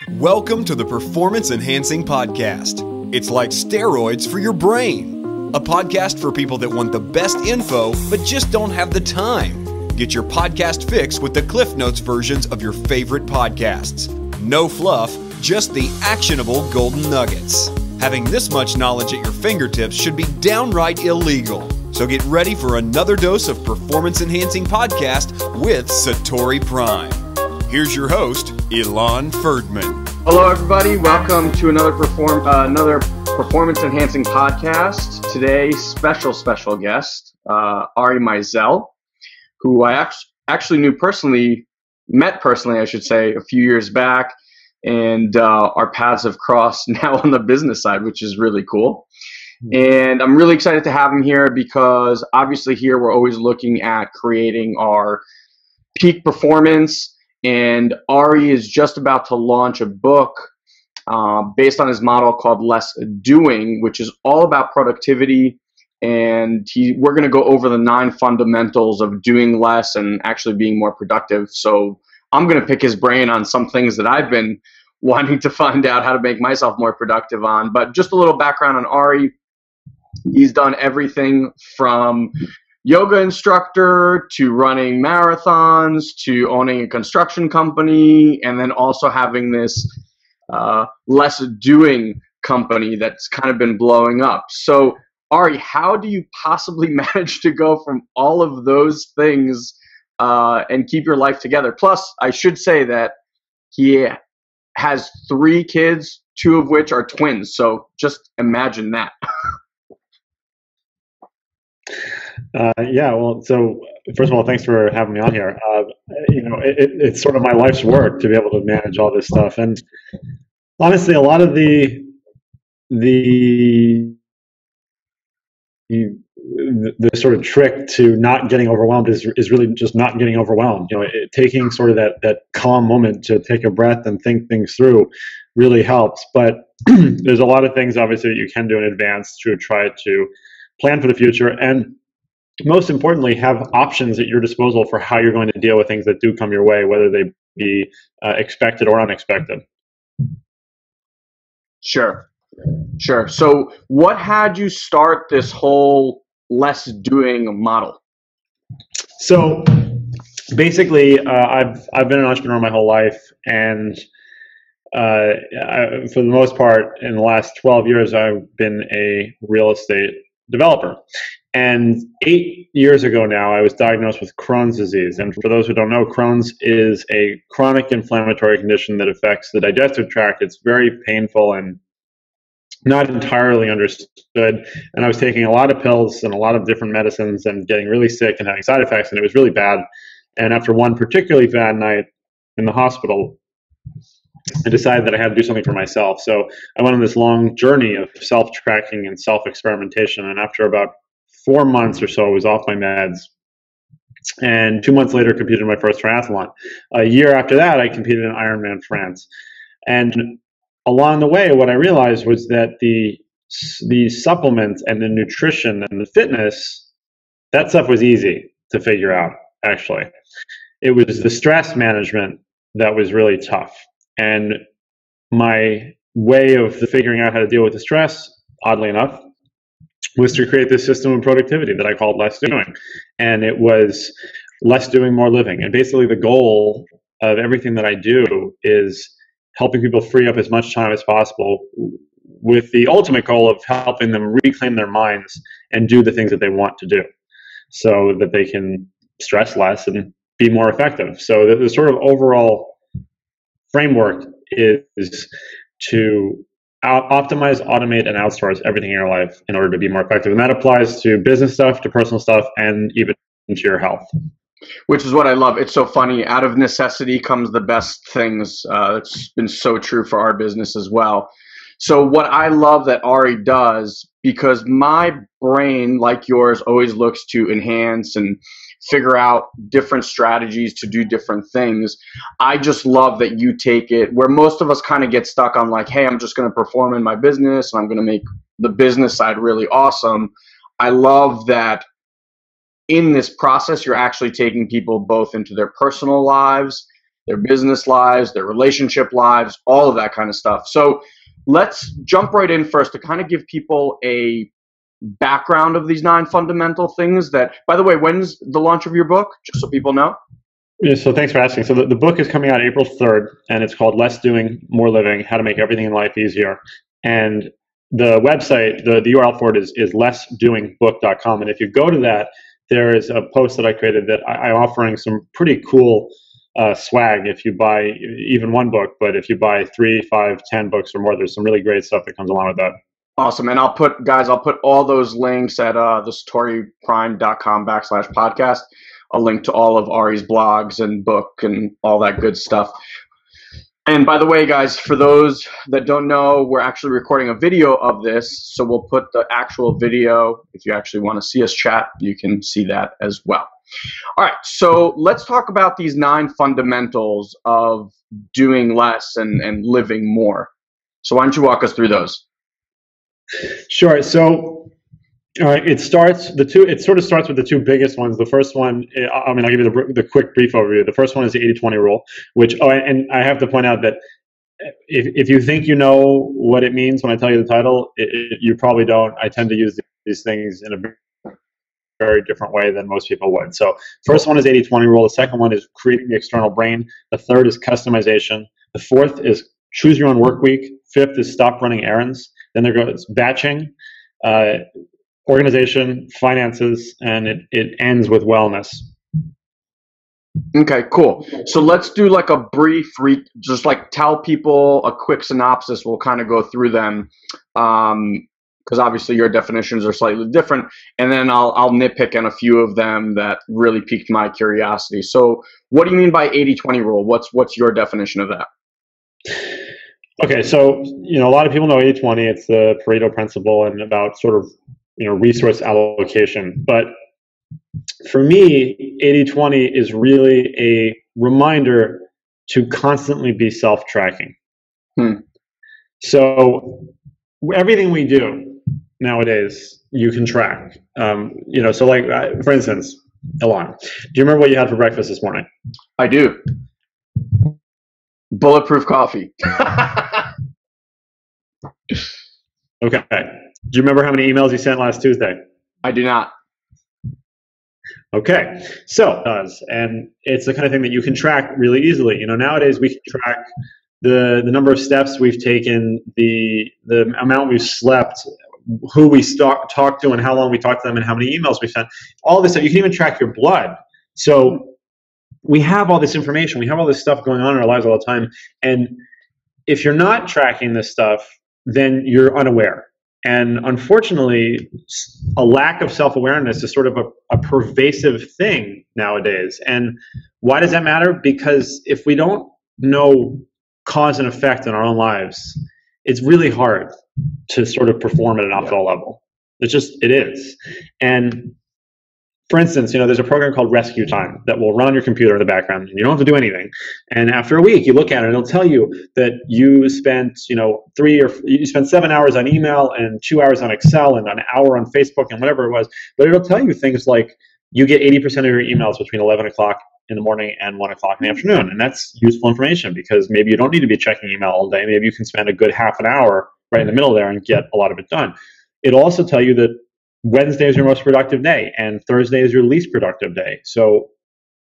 Welcome to the Performance Enhancing Podcast. It's like steroids for your brain. A podcast for people that want the best info, but just don't have the time. Get your podcast fix with the Cliff Notes versions of your favorite podcasts. No fluff, just the actionable golden nuggets. Having this much knowledge at your fingertips should be downright illegal. So get ready for another dose of Performance Enhancing Podcast with Satori Prime. Here's your host, Ilan Ferdman. Hello, everybody. Welcome to another Performance Enhancing Podcast. Today, special guest, Ari Meisel, who I actually met personally, I should say, a few years back. And our paths have crossed now on the business side, which is really cool. And I'm really excited to have him here because obviously here we're always looking at creating our peak performance. And Ari is just about to launch a book based on his model called Less Doing, which is all about productivity. And we're going to go over the 9 fundamentals of doing less and actually being more productive. So I'm going to pick his brain on some things that I've been wanting to find out how to make myself more productive on. But just a little background on Ari. He's done everything from yoga instructor to running marathons to owning a construction company, and then also having this Less Doing company that's kind of been blowing up. So Ari, how do you possibly manage to go from all of those things and keep your life together? Plus, I should say that he has 3 kids, 2 of which are twins. So just imagine that. So first of all, thanks for having me on here. It's sort of my life's work to be able to manage all this stuff. And honestly, a lot of the sort of trick to not getting overwhelmed is really just not getting overwhelmed. Taking sort of that calm moment to take a breath and think things through really helps. But there's a lot of things obviously that you can do in advance to try to plan for the future, and most importantly, have options at your disposal for how you're going to deal with things that do come your way, whether they be expected or unexpected. Sure. So what had you start this whole Less Doing model? So basically, I've been an entrepreneur my whole life, and for the most part, in the last 12 years, I've been a real estate developer. And 8 years ago now, I was diagnosed with Crohn's disease. And for those who don't know, Crohn's is a chronic inflammatory condition that affects the digestive tract. It's very painful and not entirely understood. And I was taking a lot of pills and a lot of different medicines and getting really sick and having side effects, and it was really bad. And after one particularly bad night in the hospital, I decided that I had to do something for myself. So I went on this long journey of self-tracking and self-experimentation. And after about 4 months or so, I was off my meds. And 2 months later, competed in my first triathlon. A year after that, I competed in Ironman France. And along the way, what I realized was that the supplements and the nutrition and the fitness, that stuff was easy to figure out, actually. It was the stress management that was really tough. And my way of figuring out how to deal with the stress, oddly enough, was to create this system of productivity that I called Less Doing. And it was less doing, more living. And basically the goal of everything that I do is helping people free up as much time as possible, with the ultimate goal of helping them reclaim their minds and do the things that they want to do so that they can stress less and be more effective. So the sort of overall framework is to optimize, automate, and outsource everything in your life in order to be more effective. And that applies to business stuff, to personal stuff, and even to your health. Which is what I love. It's so funny. Out of necessity comes the best things. It's been so true for our business as well. So what I love that Ari does, because my brain, like yours, always looks to enhance and figure out different strategies to do different things. I just love that you take it where most of us kind of get stuck on like, hey, I'm just going to perform in my business and I'm going to make the business side really awesome. I love that in this process, you're actually taking people both into their personal lives their business lives, their relationship lives, all of that kind of stuff. So let's jump right in first to kind of give people a background of these 9 fundamental things that, by the way, when's the launch of your book? Just so people know. Yeah, so thanks for asking. So the book is coming out April 3rd, and it's called Less Doing, More Living, How to Make Everything in Life Easier. And the website, the URL for it is lessdoingbook.com. And if you go to that, there is a post that I created that I'm offering some pretty cool swag if you buy even one book, but if you buy 3, 5, 10 books or more, there's some really great stuff that comes along with that. Awesome. And I'll put all those links at thestoryprime.com/podcast. A link to all of Ari's blogs and book and all that good stuff. And by the way, guys, for those that don't know, we're actually recording a video of this. So we'll put the actual video. If you actually want to see us chat, you can see that as well. All right. So let's talk about these 9 fundamentals of doing less and living more. So why don't you walk us through those? Sure. So it sort of starts with the 2 biggest ones. The first one, I'll give you the quick brief overview. The first one is the 80-20 rule, which, and I have to point out that if you think you know what it means when I tell you the title, you probably don't. I tend to use these things in a very different way than most people would. So first one is 80-20 rule. The second one is creating the external brain. The third is customization. The fourth is choose your own work week. Fifth is stop running errands. Then there goes batching, organization, finances, and it ends with wellness. Okay, cool. So let's do like a brief, just like tell people a quick synopsis. We'll kind of go through them because obviously your definitions are slightly different. And then I'll nitpick on a few of them that really piqued my curiosity. So what do you mean by 80-20 rule? What's your definition of that? Okay, so a lot of people know 80-20. It's the Pareto principle and about sort of resource allocation. But for me, 80-20 is really a reminder to constantly be self-tracking. So everything we do nowadays, you can track. So like, for instance, Ilan, do you remember what you had for breakfast this morning? I do. Bulletproof coffee. Okay. Do you remember how many emails you sent last Tuesday? I do not. Okay. So, and it's the kind of thing that you can track really easily. Nowadays we can track the number of steps we've taken, the amount we've slept, who we talked to and how long we talked to them and how many emails we sent. All this stuff. You can even track your blood. So we have all this information. We have all this stuff going on in our lives all the time. And if you're not tracking this stuff, then you're unaware. And unfortunately, a lack of self-awareness is sort of a pervasive thing nowadays. And why does that matter? Because if we don't know cause and effect in our own lives, it's really hard to sort of perform at an optimal level. It is. And for instance, there's a program called Rescue Time that will run on your computer in the background, and you don't have to do anything. And after a week, you look at it, and it'll tell you that you spent, you spent 7 hours on email and 2 hours on Excel and an hour on Facebook and whatever it was. But it'll tell you things like you get 80% of your emails between 11 o'clock in the morning and 1 o'clock in the afternoon. And that's useful information because maybe you don't need to be checking email all day. Maybe you can spend a good half an hour right in the middle there and get a lot of it done. It'll also tell you that Wednesday is your most productive day and Thursday is your least productive day. So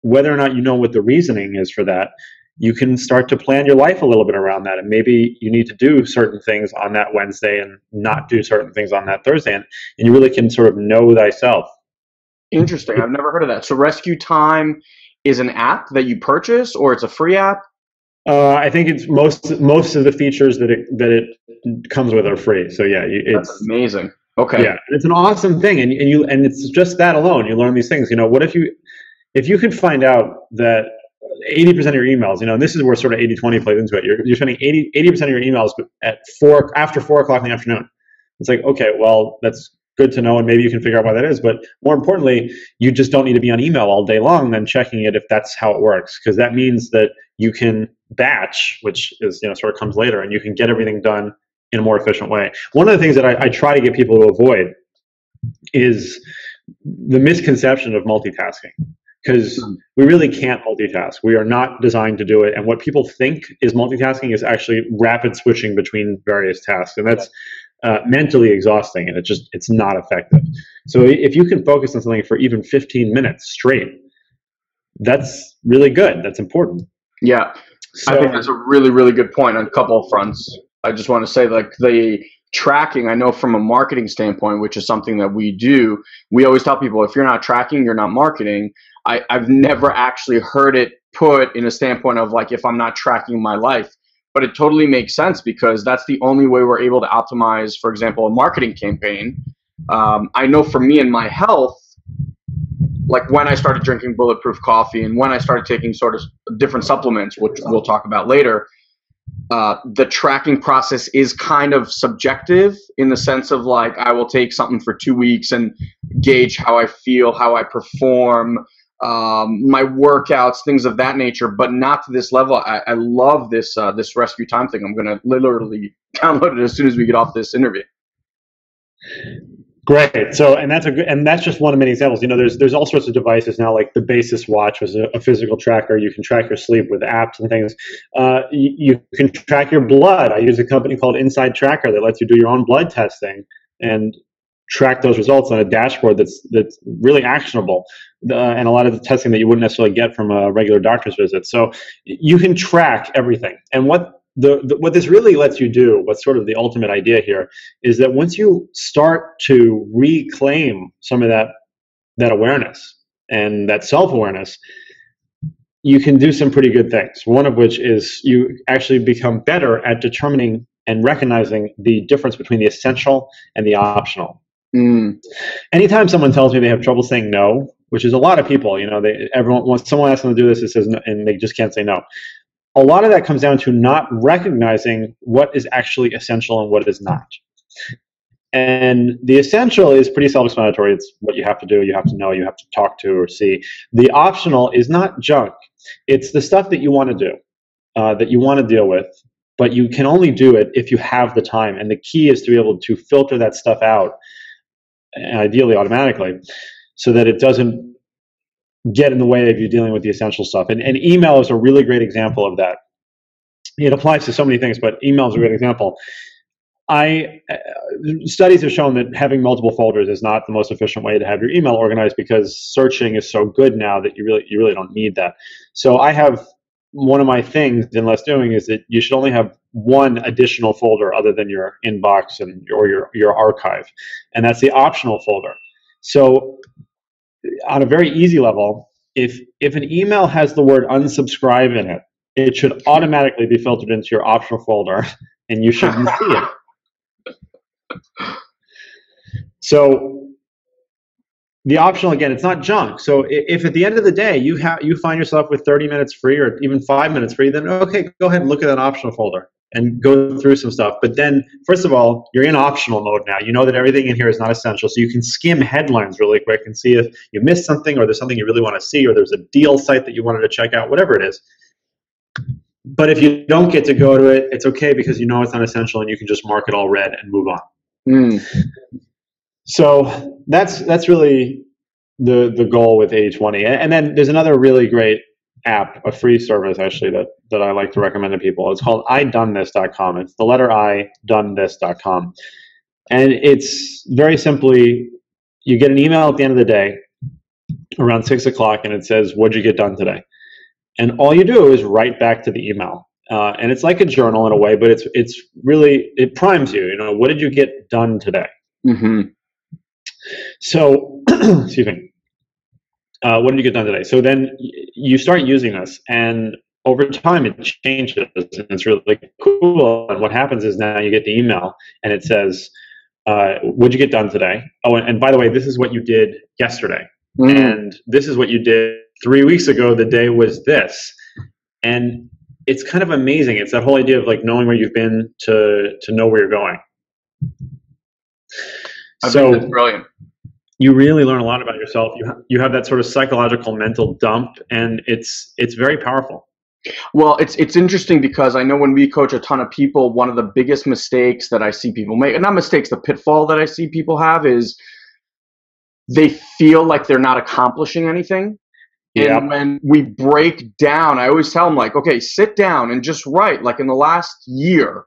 whether or not you know what the reasoning is for that, you can start to plan your life a little bit around that. And maybe you need to do certain things on that Wednesday and not do certain things on that Thursday. And you really can sort of know thyself. Interesting. I've never heard of that. So Rescue Time is an app that you purchase, or it's a free app? I think it's most of the features that it comes with are free. So yeah, that's amazing. Okay. Yeah, it's an awesome thing, and it's just that alone. You learn these things. What if you could find out that 80% of your emails, and this is where sort of 80-20 plays into it. You're spending 80% of your emails after 4 o'clock in the afternoon. It's like, okay, well, that's good to know, and maybe you can figure out why that is. But more importantly, you just don't need to be on email all day long then checking it if that's how it works, because that means that you can batch, which is sort of comes later, and you can get everything done in a more efficient way. One of the things that I try to get people to avoid is the misconception of multitasking. because we really can't multitask. We are not designed to do it. And what people think is multitasking is actually rapid switching between various tasks. And that's mentally exhausting, and it's not effective. So if you can focus on something for even 15 minutes straight, that's really good. That's important. Yeah. So, I think that's a really, really good point on a couple of fronts. I just want to say, like, the tracking, I know from a marketing standpoint, which is something that we do, we always tell people, if you're not tracking, you're not marketing. I've never actually heard it put in a standpoint of, like, if I'm not tracking my life. But it totally makes sense, because that's the only way we're able to optimize, for example, a marketing campaign. I know for me and my health, like when I started drinking bulletproof coffee and when I started taking sort of different supplements, which we'll talk about later, the tracking process is kind of subjective in the sense of, like, I will take something for 2 weeks and gauge how I feel, how I perform, my workouts, things of that nature, but not to this level. I love this rescue time thing. I'm going to literally download it as soon as we get off this interview. Great. So, and that's just one of many examples. You know, there's all sorts of devices now, like the Basis watch was a physical tracker. You can track your sleep with apps and things. You can track your blood. I use a company called Inside Tracker that lets you do your own blood testing and track those results on a dashboard that's really actionable, and a lot of the testing that you wouldn't necessarily get from a regular doctor's visit. So you can track everything. And what this really lets you do, what's sort of the ultimate idea here, is that once you start to reclaim some of that awareness and that self-awareness, you can do some pretty good things. One of which is you actually become better at determining and recognizing the difference between the essential and the optional. Anytime someone tells me they have trouble saying no, which is a lot of people, you know, once someone asks them to do this, it says no, and they just can't say no. A lot of that comes down to not recognizing what is actually essential and what is not. And the essential is pretty self-explanatory. It's what you have to do, you have to know, you have to talk to or see. The optional is not junk. It's the stuff that you want to do, that you want to deal with, but you can only do it if you have the time. And the key is to be able to filter that stuff out, ideally automatically, so that it doesn't get in the way of you dealing with the essential stuff. And email is a really great example of that. It applies to so many things, but email is a great example. Studies have shown that having multiple folders is not the most efficient way to have your email organized, because searching is so good now that you really don't need that. So I have one of my things in Less Doing is that you should only have one additional folder other than your inbox or your archive, and that's the optional folder. So on a very easy level, if an email has the word unsubscribe in it, it should automatically be filtered into your optional folder, and you shouldn't see it. So the optional, again, it's not junk. So if at the end of the day you find yourself with 30 minutes free or even 5 minutes free, then okay, go ahead and look at that optional folder and go through some stuff. But then, first of all, you're in optional mode now. You know that everything in here is not essential, so you can skim headlines really quick and see if you missed something, or there's something you really want to see, or there's a deal site that you wanted to check out, whatever it is. But if you don't get to go to it, it's okay, because you know it's not essential, and you can just mark it all red and move on. So that's really the goal with 80/20. And then there's another really great app, a free service actually, that I like to recommend to people. It's called iDoneThis.com. It's the letter I, donethis.com. And it's very simply, you get an email at the end of the day around 6 o'clock, and it says, what'd you get done today? And all you do is write back to the email. And it's like a journal in a way, but it's really, it primes you. You know, what did you get done today? So, excuse me. What did you get done today? So then you start using this, and over time it changes, and it's really cool. And what happens is now you get the email, and it says, what'd you get done today? Oh, and by the way, this is what you did yesterday. And this is what you did 3 weeks ago. The day was this. And it's kind of amazing. It's that whole idea of like knowing where you've been to know where you're going. I think that's brilliant. You really learn a lot about yourself. You have that sort of psychological mental dump, and it's very powerful. Well, it's interesting because I know when we coach a ton of people, one of the biggest mistakes that I see people make, and not mistakes, the pitfall that I see people have is they feel like they're not accomplishing anything. And when we break down, I always tell them, like, okay, sit down and just write, like, in the last year,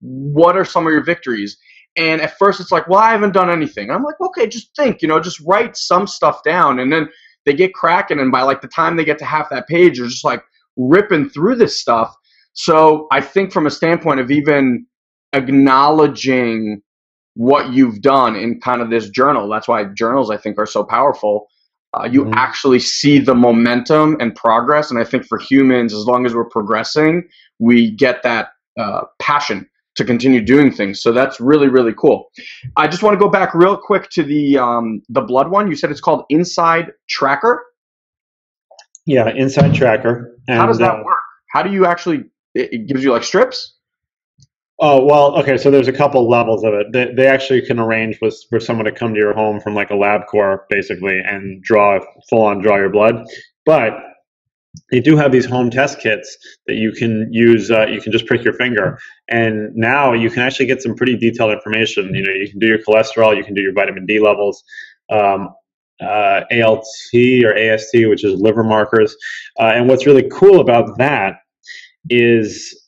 what are some of your victories? And at first it's like, well, I haven't done anything. And I'm like, okay, just think, just write some stuff down. And then they get cracking. And by like the time they get to half that page, they're just like ripping through this stuff. So I think from a standpoint of even acknowledging what you've done in kind of this journal, that's why journals, I think, are so powerful. You actually see the momentum and progress. And I think for humans, as long as we're progressing, we get that passion to continue doing things. So that's really, really cool. I just want to go back real quick to the blood one. You said it's called Inside Tracker? Yeah, Inside Tracker. And how does that work? How do you actually, it gives you like strips? Oh, well, okay, so there's a couple levels of it. They actually can arrange for someone to come to your home from like a LabCorp, basically, and full-on draw your blood. But they do have these home test kits that you can use. You can just prick your finger. And now you can actually get some pretty detailed information. You can do your cholesterol, you can do your vitamin D levels, ALT or AST, which is liver markers. And what's really cool about that is,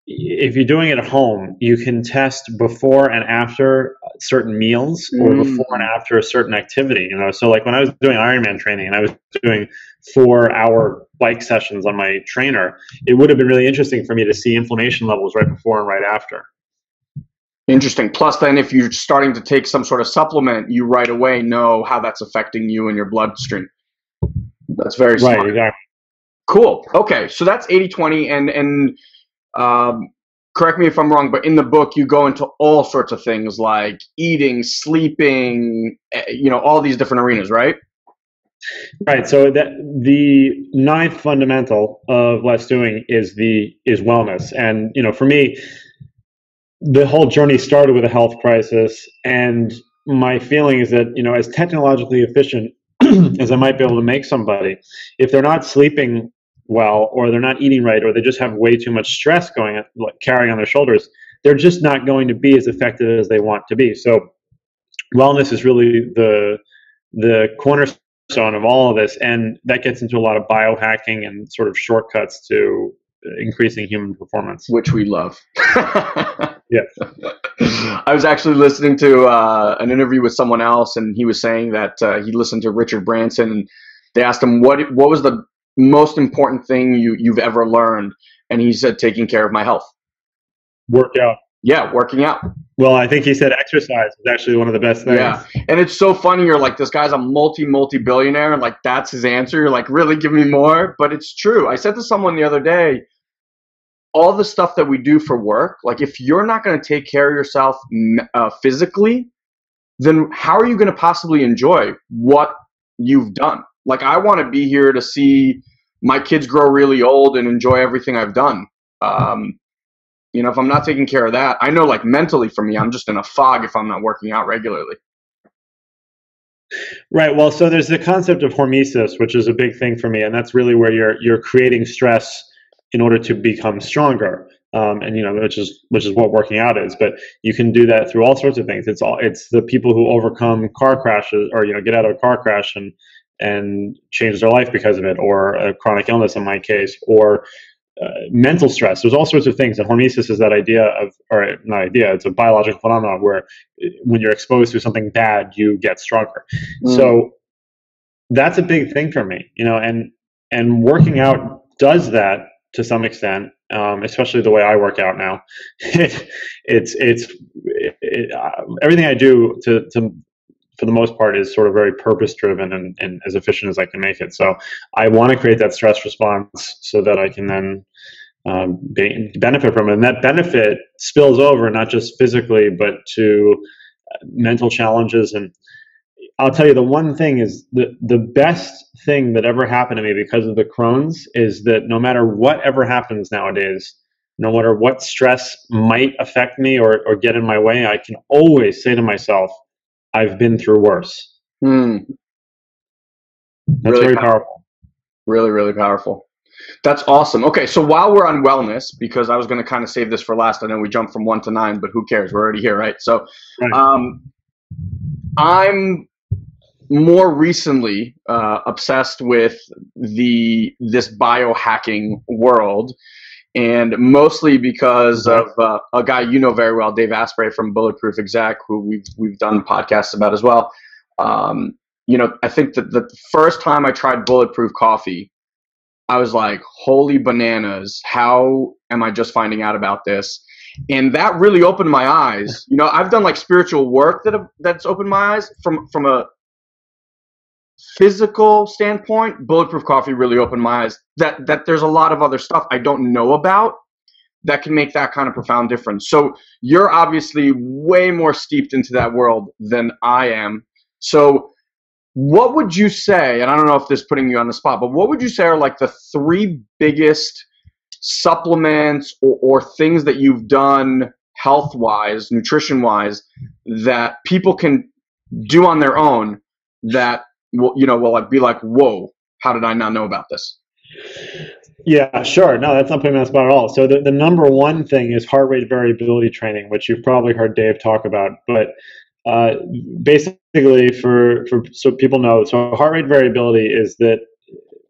if you're doing it at home, you can test before and after certain meals or before and after a certain activity. So like when I was doing Ironman training and I was doing 4-hour bike sessions on my trainer, it would have been really interesting for me to see inflammation levels right before and right after. Interesting. Plus, then if you're starting to take some sort of supplement, you right away know how that's affecting you and your bloodstream. That's very smart. Right, exactly. Cool. Okay, so that's 80-20, and correct me if I'm wrong, but in the book you go into all sorts of things like eating, sleeping, all these different arenas, right? Right. So the ninth fundamental of less doing is wellness. And for me, the whole journey started with a health crisis, and my feeling is that as technologically efficient as I might be able to make somebody, if they're not sleeping well, or they're not eating right, or they just have way too much stress carrying on their shoulders, they're just not going to be as effective as they want to be. So wellness is really the cornerstone of all of this, and that gets into a lot of biohacking and sort of shortcuts to increasing human performance, which we love. Yes. I was actually listening to an interview with someone else, and he was saying that he listened to Richard Branson, and they asked him what was the most important thing you've ever learned, and he said taking care of my health. Workout. Yeah, working out. Well, I think he said exercise is actually one of the best things. Yeah, and it's so funny. You're like, this guy's a multi-billionaire, and like that's his answer. You're like, really, give me more? But it's true. I said to someone the other day, all the stuff that we do for work, like if you're not going to take care of yourself physically, then how are you going to possibly enjoy what you've done? Like, I want to be here to see my kids grow really old and enjoy everything I've done. If I'm not taking care of that, I know, like, mentally for me, I'm just in a fog if I'm not working out regularly. Right. Well, so there's the concept of hormesis, which is a big thing for me, and that's really where you're creating stress in order to become stronger. Which is what working out is. But you can do that through all sorts of things. It's the people who overcome car crashes, or get out of a car crash and change their life because of it, or a chronic illness in my case, or mental stress. There's all sorts of things, and hormesis is that idea of, or not idea, it's a biological phenomenon where when you're exposed to something bad, you get stronger. So that's a big thing for me, and working out does that to some extent, especially the way I work out now. Everything I do for the most part is sort of very purpose driven and as efficient as I can make it. So I want to create that stress response so that I can then benefit from it. And that benefit spills over, not just physically, but to mental challenges. And I'll tell you, the one thing is the best thing that ever happened to me because of the Crohn's is that no matter whatever happens nowadays, no matter what stress might affect me or get in my way, I can always say to myself, I've been through worse. That's really very powerful. Really, really powerful. That's awesome. Okay, so while we're on wellness, because I was going to kind of save this for last, I know we jumped from 1 to 9, but who cares? We're already here, right? So I'm more recently obsessed with this biohacking world, and mostly because of a guy you know very well, Dave Asprey from Bulletproof Exec, who we've done podcasts about as well. I think that the first time I tried Bulletproof coffee, I was like, holy bananas, how am I just finding out about this? And that really opened my eyes. I've done like spiritual work that's opened my eyes from a physical standpoint. Bulletproof coffee really opened my eyes that there's a lot of other stuff I don't know about that can make that kind of profound difference. So you're obviously way more steeped into that world than I am. So what would you say, and I don't know if this is putting you on the spot, but what would you say are like the 3 biggest supplements or things that you've done health-wise, nutrition-wise, that people can do on their own that will be like, whoa, how did I not know about this? Yeah, sure. No, that's not putting me on the spot at all. So the number one thing is heart rate variability training, which you've probably heard Dave talk about. But basically, so people know, so heart rate variability is that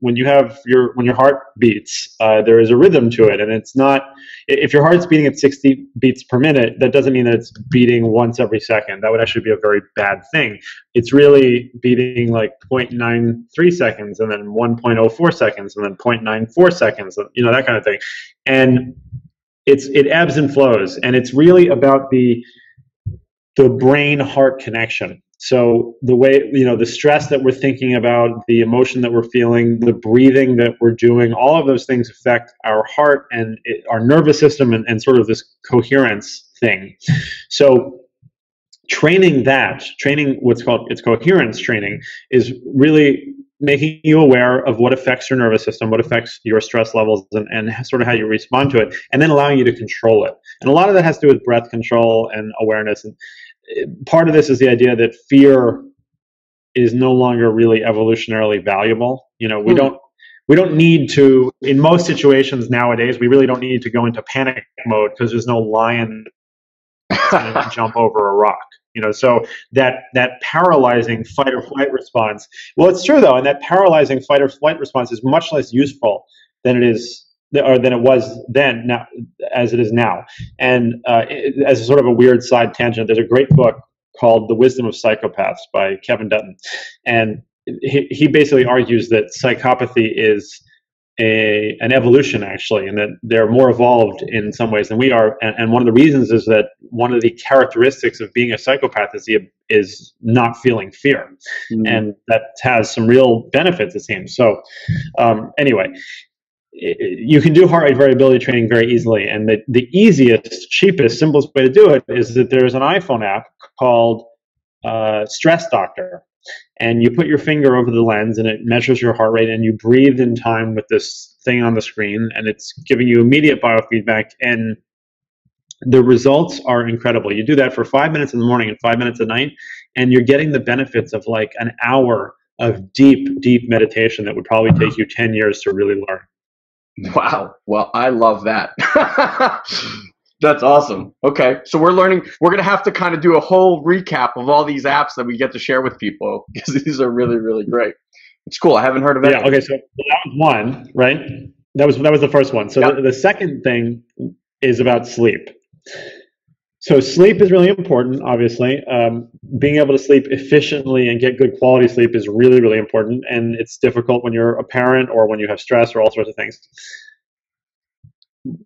when your heart beats, there is a rhythm to it, and it's not. If your heart's beating at 60 beats per minute, that doesn't mean that it's beating once every second. That would actually be a very bad thing. It's really beating like 0.93 seconds, and then 1.04 seconds, and then 0.94 seconds. That kind of thing, and it ebbs and flows, and it's really about the brain-heart connection. So the way, the stress that we're thinking about, the emotion that we're feeling, the breathing that we're doing, all of those things affect our heart and our nervous system and sort of this coherence thing. So training what's called coherence training is really making you aware of what affects your nervous system, what affects your stress levels, and sort of how you respond to it, and then allowing you to control it. And a lot of that has to do with breath control and awareness. And part of this is the idea that fear is no longer really evolutionarily valuable. We don't need to, in most situations nowadays, we really don't need to go into panic mode because there's no lion going to jump over a rock. So that paralyzing fight or flight response. Well, it's true though, and that paralyzing fight or flight response is much less useful than it was then, now, as it is now. And as a sort of a weird side tangent, there's a great book called The Wisdom of Psychopaths by Kevin Dutton. And he basically argues that psychopathy is an evolution, actually, and that they're more evolved in some ways than we are. And one of the reasons is that one of the characteristics of being a psychopath is not feeling fear. Mm-hmm. And that has some real benefits, it seems. So anyway, you can do heart rate variability training very easily, and the easiest, cheapest, simplest way to do it is that there's an iPhone app called Stress Doctor, and you put your finger over the lens and it measures your heart rate, and you breathe in time with this thing on the screen, and it's giving you immediate biofeedback, and the results are incredible. You do that for 5 minutes in the morning and 5 minutes at night, and you're getting the benefits of like an hour of deep meditation that would probably take you 10 years to really learn. Wow. Well, I love that. That's awesome. Okay. So we're going to have to kind of do a whole recap of all these apps that we get to share with people, because these are really, really great. It's cool. I haven't heard of it. Yeah. Okay. So that was one, right? That was the first one. So yep. The second thing is about sleep. So sleep is really important, obviously. Being able to sleep efficiently and get good quality sleep is really, really important. And it's difficult when you're a parent or when you have stress or all sorts of things.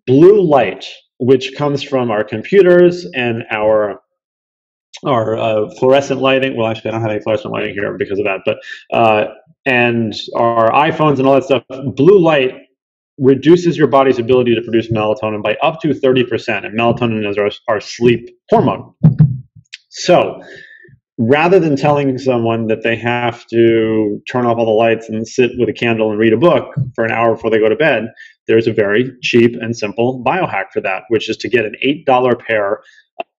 Blue light, which comes from our computers and our fluorescent lighting. Well, actually, I don't have any fluorescent lighting here because of that. But and our iPhones and all that stuff. Blue light reduces your body's ability to produce melatonin by up to 30%, and melatonin is our sleep hormone. So rather than telling someone that they have to turn off all the lights and sit with a candle and read a book for an hour before they go to bed, there's a very cheap and simple biohack for that, which is to get an $8 pair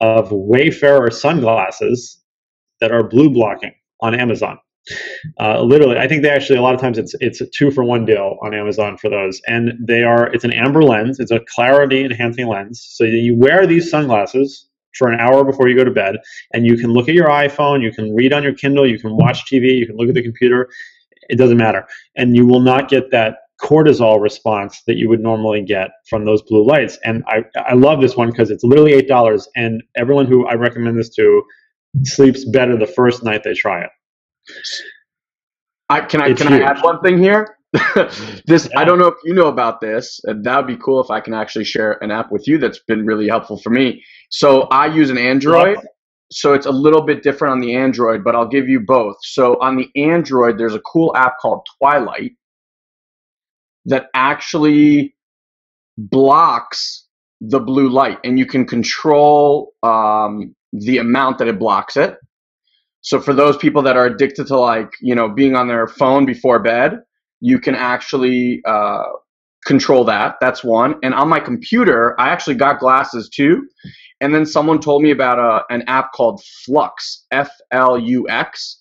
of Wayfarer sunglasses that are blue blocking on Amazon. Literally, I think a lot of times it's a 2-for-1 deal on Amazon for those, and it's an amber lens. It's a clarity enhancing lens. So you wear these sunglasses for an hour before you go to bed, and you can look at your iPhone, you can read on your Kindle, you can watch TV, you can look at the computer. It doesn't matter. And you will not get that cortisol response that you would normally get from those blue lights. And I love this one because it's literally $8, and everyone who I recommend this to sleeps better the first night they try it. Can I add one thing here? I don't know if you know about this, and that would be cool if I can actually share an app with you that's been really helpful for me. So I use an Android, so it's a little bit different on the Android, but I'll give you both. So on the Android, there's a cool app called Twilight that actually blocks the blue light, and you can control the amount that it blocks it. So for those people that are addicted to, like, you know, being on their phone before bed, you can actually control that. That's one. And on my computer, I actually got glasses too. And then someone told me about an app called Flux, Flux,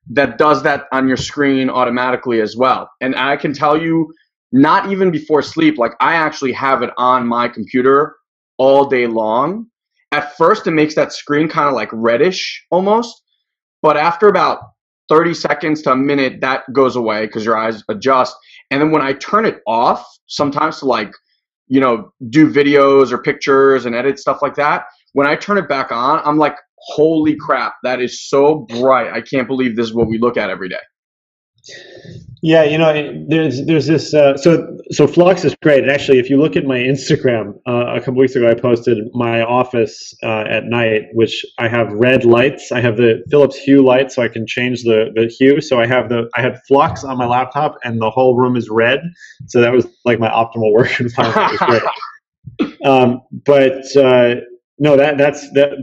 that does that on your screen automatically as well. And I can tell you, not even before sleep, like I actually have it on my computer all day long. At first, it makes that screen kind of like reddish almost. But after about 30 seconds to a minute, that goes away because your eyes adjust. And then when I turn it off, sometimes to, like, you know, do videos or pictures and edit stuff like that, when I turn it back on, I'm like, holy crap, that is so bright. I can't believe this is what we look at every day. Yeah, you know, there's this. So Flux is great. And actually, if you look at my Instagram, a couple weeks ago, I posted my office at night, which I have red lights. I have the Philips Hue light, so I can change the hue. So I had Flux on my laptop, and the whole room is red. So that was like my optimal work environment. It was great. No,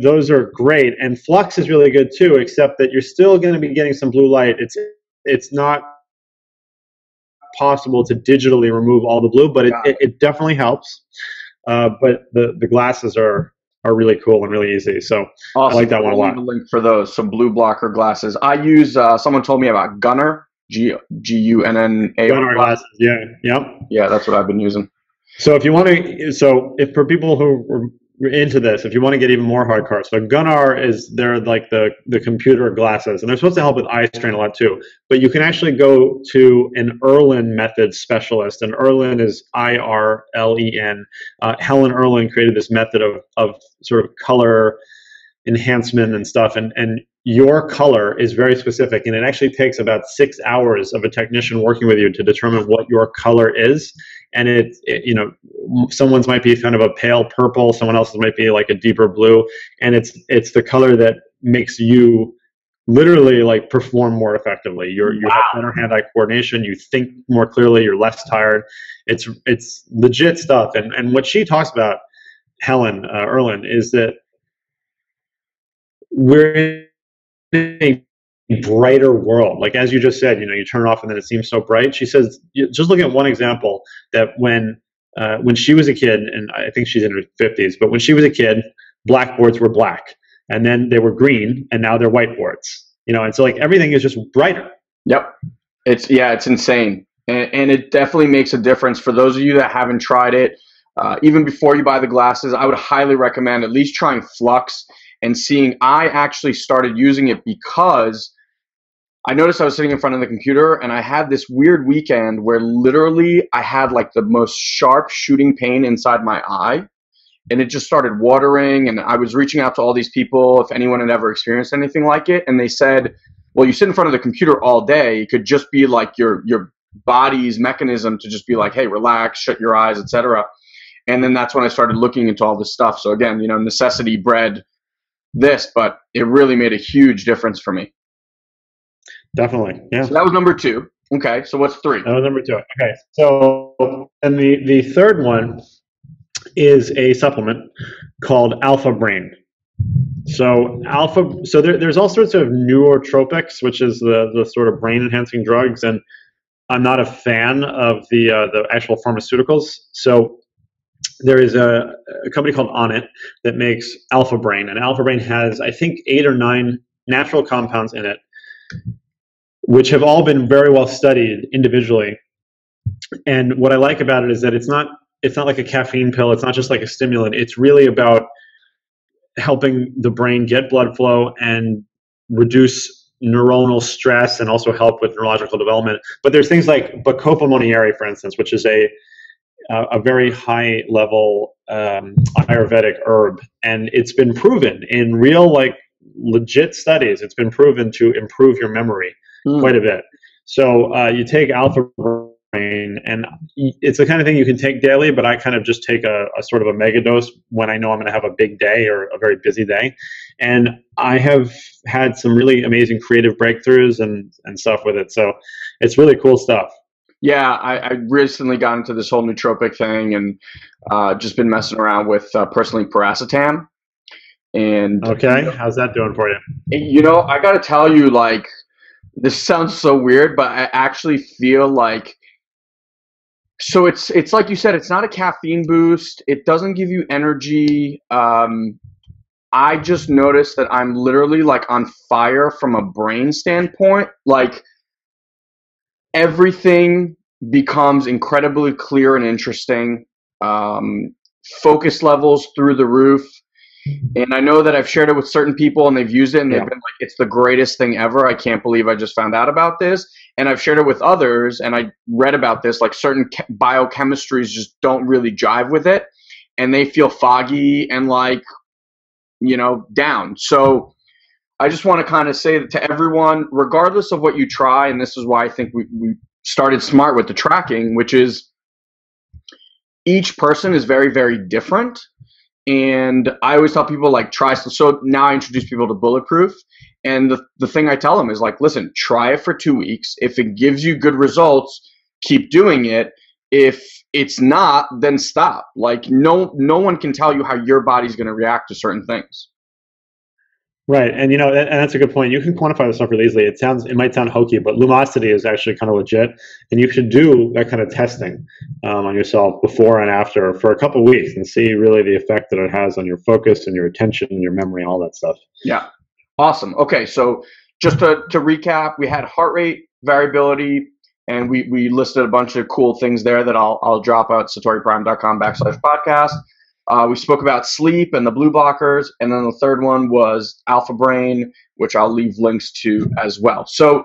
those are great, and Flux is really good too. Except that you're still going to be getting some blue light. It's not possible to digitally remove all the blue, but it definitely helps. But the glasses are really cool and really easy. So awesome. I like that one a lot. I'll leave a link for those, some blue blocker glasses. I use, someone told me about Gunnar, Gunnar glasses. Yeah, that's what I've been using. So if you want to, if for people who are into this, if you want to get even more hardcore, so Gunnar they're like the computer glasses, and they're supposed to help with eye strain a lot too. But you can actually go to an Irlen method specialist, and Irlen is IRLEN. Helen Irlen created this method of sort of color enhancement and stuff, and your color is very specific, and it actually takes about 6 hours of a technician working with you to determine what your color is. And it you know, someone's might be kind of a pale purple, someone else's might be like a deeper blue, and it's the color that makes you literally like perform more effectively. You have better hand-eye coordination, you think more clearly, you're less tired. It's legit stuff. And what she talks about, Helen Irlen, is that we're in a brighter world. Like, as you just said, you know, you turn it off and then it seems so bright. She says, just look at one example, that when she was a kid, and I think she's in her 50s, but when she was a kid, blackboards were black, and then they were green, and now they're whiteboards. You know, and so like everything is just brighter. Yep. It's insane. And it definitely makes a difference. For those of you that haven't tried it, even before you buy the glasses, I would highly recommend at least trying Flux and seeing. I actually started using it because I noticed I was sitting in front of the computer, and I had this weird weekend where literally I had like the most sharp shooting pain inside my eye, and it just started watering. And I was reaching out to all these people, if anyone had ever experienced anything like it. And they said, well, you sit in front of the computer all day. It could just be like your body's mechanism to just be like, hey, relax, shut your eyes, etc. And then that's when I started looking into all this stuff. So again, you know, necessity bred this, but it really made a huge difference for me. Definitely, yeah. So that was number 2. Okay, so what's 3? That was number 2. Okay, so and the third one is a supplement called Alpha Brain. So there's all sorts of neurotropics, which is the sort of brain enhancing drugs, and I'm not a fan of the actual pharmaceuticals. So there is a company called Onnit that makes Alpha Brain, and Alpha Brain has, I think, 8 or 9 natural compounds in it, which have all been very well studied individually. And what I like about it is that it's not like a caffeine pill. It's not just like a stimulant. It's really about helping the brain get blood flow and reduce neuronal stress and also help with neurological development. But there's things like Bacopa monieri, for instance, which is a very high level Ayurvedic herb, and it's been proven in real, like, legit studies. It's been proven to improve your memory quite a bit. So you take alpha brain, and it's the kind of thing you can take daily, but I kind of just take a sort of a mega dose when I know I'm going to have a big day or a very busy day. And I have had some really amazing creative breakthroughs and stuff with it. So it's really cool stuff. Yeah, I recently got into this whole nootropic thing and just been messing around with personally piracetam. And okay, how's that doing for you? I got to tell you, like, this sounds so weird, but I actually feel like, so it's like you said, it's not a caffeine boost. It doesn't give you energy. I just noticed that I'm literally like on fire from a brain standpoint. Like, everything becomes incredibly clear and interesting. Focus levels through the roof. And I know that I've shared it with certain people and they've used it and they've been like, it's the greatest thing ever. I can't believe I just found out about this. And I've shared it with others and I read about this, like certain biochemistries just don't really jive with it and they feel foggy and like, down. So I just want to kind of say that to everyone, regardless of what you try, and this is why I think we started smart with the tracking, which is each person is very, very different. And I always tell people, like, try. So now I introduce people to Bulletproof. And the thing I tell them is, like, listen, try it for 2 weeks. If it gives you good results, keep doing it. If it's not, then stop. Like, no one can tell you how your body's going to react to certain things. Right, and and that's a good point. You can quantify this stuff really easily. It might sound hokey, but lumosity is actually kind of legit, and you should do that kind of testing on yourself before and after for a couple of weeks and see really the effect that it has on your focus and your attention and your memory and all that stuff. Yeah, awesome. Okay, so just to recap, we had heart rate variability, and we listed a bunch of cool things there that I'll drop out satoriprime.com/podcast. We spoke about sleep and the blue blockers, and then the third one was Alpha Brain, which I'll leave links to as well. So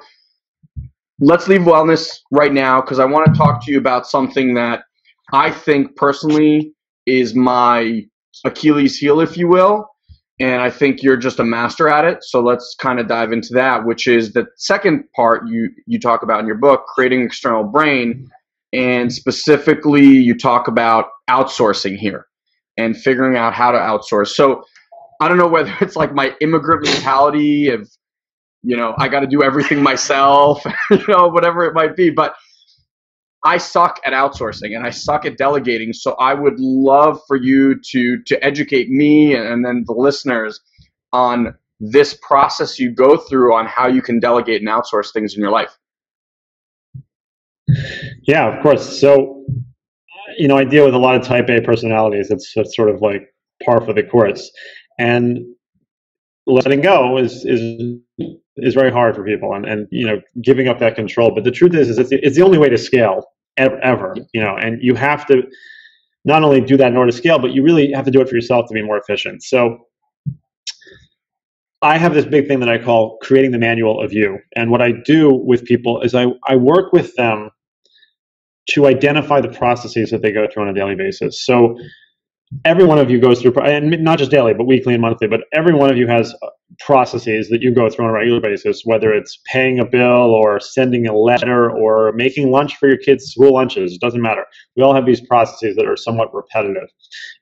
let's leave wellness right now because I want to talk to you about something that I think personally is my Achilles heel, if you will, and I think you're just a master at it. So let's kind of dive into that, which is the second part you talk about in your book, creating external brain, and specifically you talk about outsourcing here and figuring out how to outsource. So I don't know whether it's like my immigrant mentality of, I got to do everything myself, whatever it might be, but I suck at outsourcing and I suck at delegating. So I would love for you to educate me and then the listeners on this process you go through on how you can delegate and outsource things in your life. Yeah, of course. So, I deal with a lot of type A personalities. It's sort of like par for the course. And letting go is very hard for people and giving up that control. But the truth is it's the only way to scale ever, and you have to not only do that in order to scale, but you really have to do it for yourself to be more efficient. So I have this big thing that I call creating the manual of you. And what I do with people is I work with them to identify the processes that they go through on a daily basis. So every one of you goes through, and not just daily, but weekly and monthly, but every one of you has processes that you go through on a regular basis, whether it's paying a bill or sending a letter or making lunch for your kids' school lunches. It doesn't matter. We all have these processes that are somewhat repetitive.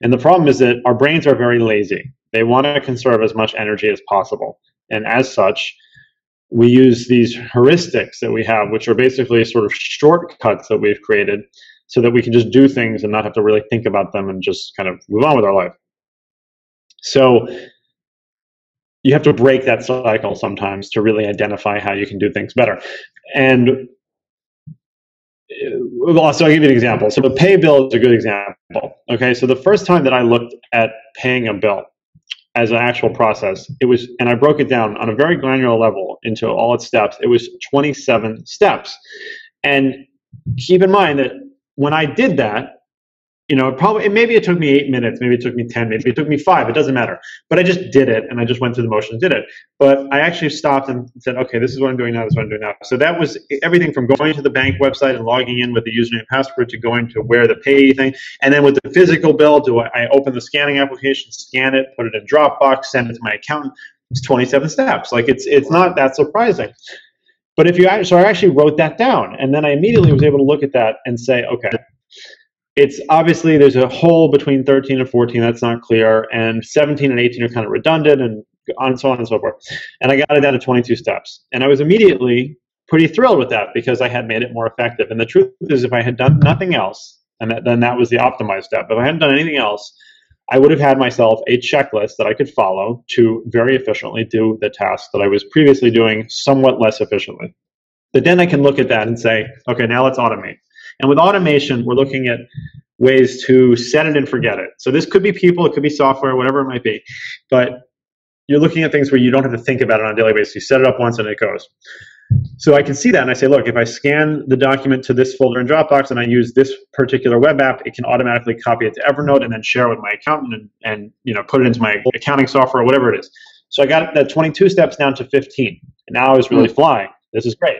And the problem is that our brains are very lazy. They want to conserve as much energy as possible. And as such, we use these heuristics that we have, which are basically sort of shortcuts that we've created so that we can just do things and not have to really think about them and just kind of move on with our life. So you have to break that cycle sometimes to really identify how you can do things better. And so I'll give you an example. So the pay bill is a good example. Okay, so the first time that I looked at paying a bill as an actual process, and I broke it down on a very granular level into all its steps. It was 27 steps. And keep in mind that when I did that, maybe it took me 8 minutes, maybe it took me 10, maybe it took me 5, it doesn't matter. But I just did it, and I just went through the motion and did it. But I actually stopped and said, okay, this is what I'm doing now, this is what I'm doing now. So that was everything from going to the bank website and logging in with the username and password to going to where the pay thing. And then with the physical bill, I open the scanning application, scan it, put it in Dropbox, send it to my accountant. It's 27 steps. Like it's not that surprising. But so I actually wrote that down, and then I immediately was able to look at that and say, okay, it's obviously there's a hole between 13 and 14 that's not clear, and 17 and 18 are kind of redundant, and so on and so forth. And I got it down to 22 steps, and I was immediately pretty thrilled with that because I had made it more effective. And the truth is, if I had done nothing else, then that was the optimized step. If I hadn't done anything else, I would have had myself a checklist that I could follow to very efficiently do the task that I was previously doing somewhat less efficiently. But then I can look at that and say, okay, now let's automate. And with automation, we're looking at ways to set it and forget it. So this could be people, it could be software, whatever it might be. But you're looking at things where you don't have to think about it on a daily basis. You set it up once and it goes. So I can see that and I say, look, if I scan the document to this folder in Dropbox and I use this particular web app, it can automatically copy it to Evernote and then share it with my accountant and put it into my accounting software or whatever it is. So I got that 22 steps down to 15. And now I was really flying. This is great.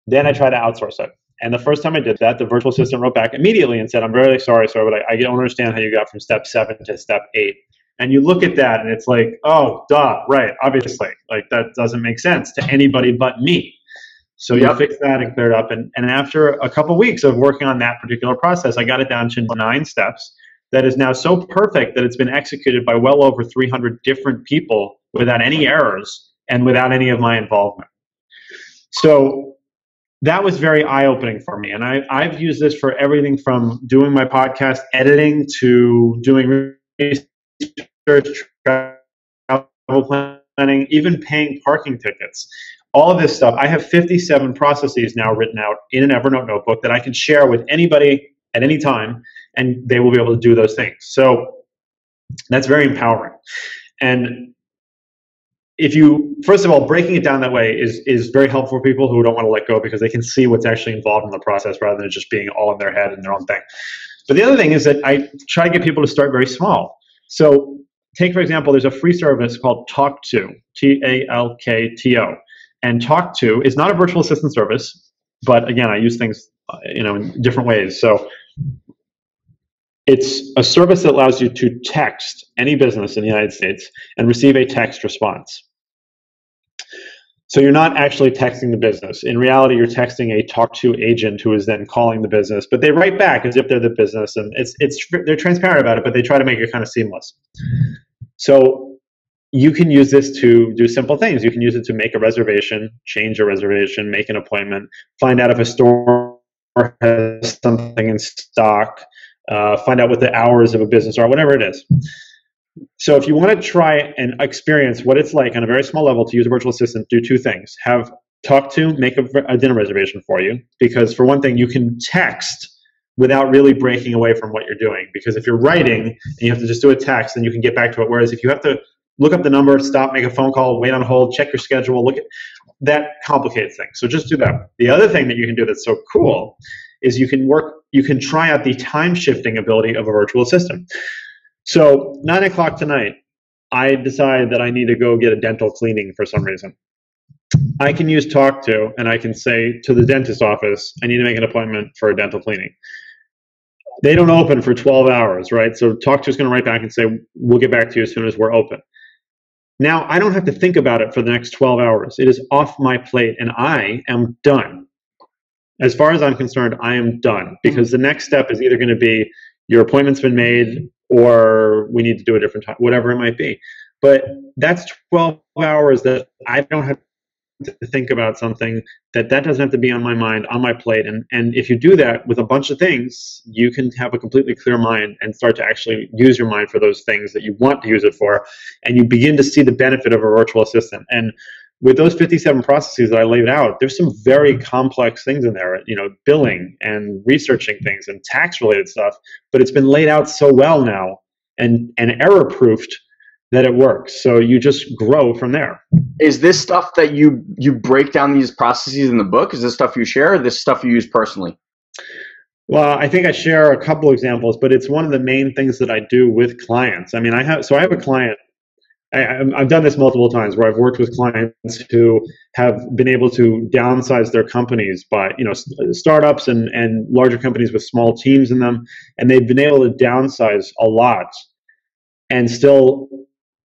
Then I try to outsource it. And the first time I did that, the virtual assistant wrote back immediately and said, I'm really sorry, sir, but I don't understand how you got from step 7 to step 8. And you look at that and it's like, oh, duh, right, obviously. Like that doesn't make sense to anybody but me. So you fix that and clear it up. And after a couple weeks of working on that particular process, I got it down to 9 steps. That is now so perfect that it's been executed by well over 300 different people without any errors and without any of my involvement. So that was very eye-opening for me. And I've used this for everything from doing my podcast editing to doing research, travel planning, even paying parking tickets. All of this stuff. I have 57 processes now written out in an Evernote notebook that I can share with anybody at any time, and they will be able to do those things. So that's very empowering. And first of all, breaking it down that way is very helpful for people who don't want to let go because they can see what's actually involved in the process rather than just being all in their head and their own thing. But the other thing is that I try to get people to start very small. So take, for example, there's a free service called Talk2, Talkto. And Talk2 is not a virtual assistant service, but again, I use things in different ways. So it's a service that allows you to text any business in the United States and receive a text response. So you're not actually texting the business. In reality, you're texting a Talk2 agent who is then calling the business, but they write back as if they're the business, and they're transparent about it, but they try to make it kind of seamless. So you can use this to do simple things. You can use it to make a reservation, change a reservation, make an appointment, find out if a store has something in stock, find out what the hours of a business are, whatever it is. So if you want to try and experience what it's like on a very small level to use a virtual assistant, do 2 things. Have Talk2 make a dinner reservation for you, because for one thing, you can text without really breaking away from what you're doing. Because if you're writing and you have to just do a text, then you can get back to it. Whereas if you have to look up the number, stop, make a phone call, wait on hold, check your schedule, that complicates things. So just do that. The other thing that you can do that's so cool is you can try out the time shifting ability of a virtual assistant. So 9 o'clock tonight, I decide that I need to go get a dental cleaning for some reason. I can use Talk2 and I can say to the dentist office, I need to make an appointment for a dental cleaning. They don't open for 12 hours, right? So Talk2 is going to write back and say, we'll get back to you as soon as we're open. Now, I don't have to think about it for the next 12 hours. It is off my plate and I am done. As far as I'm concerned, I am done, because the next step is either going to be your appointment's been made or we need to do a different time, whatever it might be. But that's 12 hours that I don't have to think about something, that doesn't have to be on my mind, on my plate. And if you do that with a bunch of things, you can have a completely clear mind and start to actually use your mind for those things that you want to use it for. And you begin to see the benefit of a virtual assistant. And with those 57 processes that I laid out, there's some very complex things in there, billing and researching things and tax related stuff, but it's been laid out so well now and error proofed that it works. So you just grow from there. Is this stuff that you break down these processes in the book? Is this stuff you share, or this stuff you use personally? Well, I think I share a couple examples, but it's one of the main things that I do with clients. I mean, I have a client. I've done this multiple times where I've worked with clients who have been able to downsize their companies by, startups and larger companies with small teams in them, and they've been able to downsize a lot and still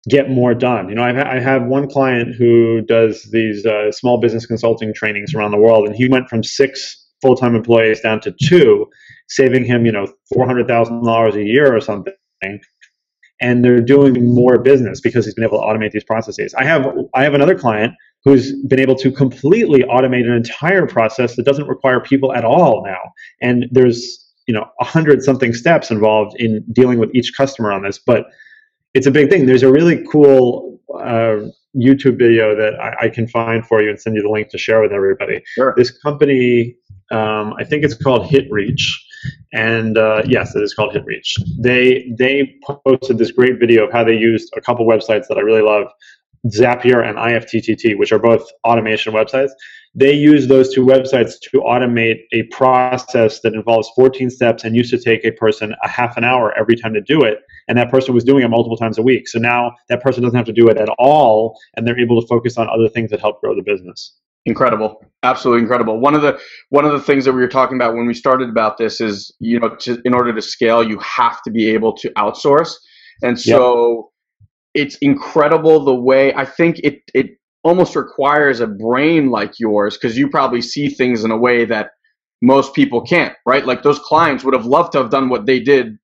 get more done. I have one client who does these small business consulting trainings around the world, and he went from 6 full-time employees down to 2, saving him, $400,000 a year or something. And they're doing more business because he's been able to automate these processes. I have another client who's been able to completely automate an entire process that doesn't require people at all now. And there's 100 something steps involved in dealing with each customer on this, but it's a big thing. There's a really cool YouTube video that I can find for you and send you the link to share with everybody. Sure. This company, I think it's called HitReach. And yes, it is called HitReach. They posted this great video of how they used a couple websites that I really love, Zapier and IFTTT, which are both automation websites. They use those 2 websites to automate a process that involves 14 steps and used to take a person a half an hour every time to do it. And that person was doing it multiple times a week. So now that person doesn't have to do it at all, and they're able to focus on other things that help grow the business. Incredible. Absolutely incredible. One of the things that we were talking about when we started about this is, in order to scale, you have to be able to outsource. And so it's incredible the way, I think it almost requires a brain like yours, because you probably see things in a way that most people can't, right? Like those clients would have loved to have done what they did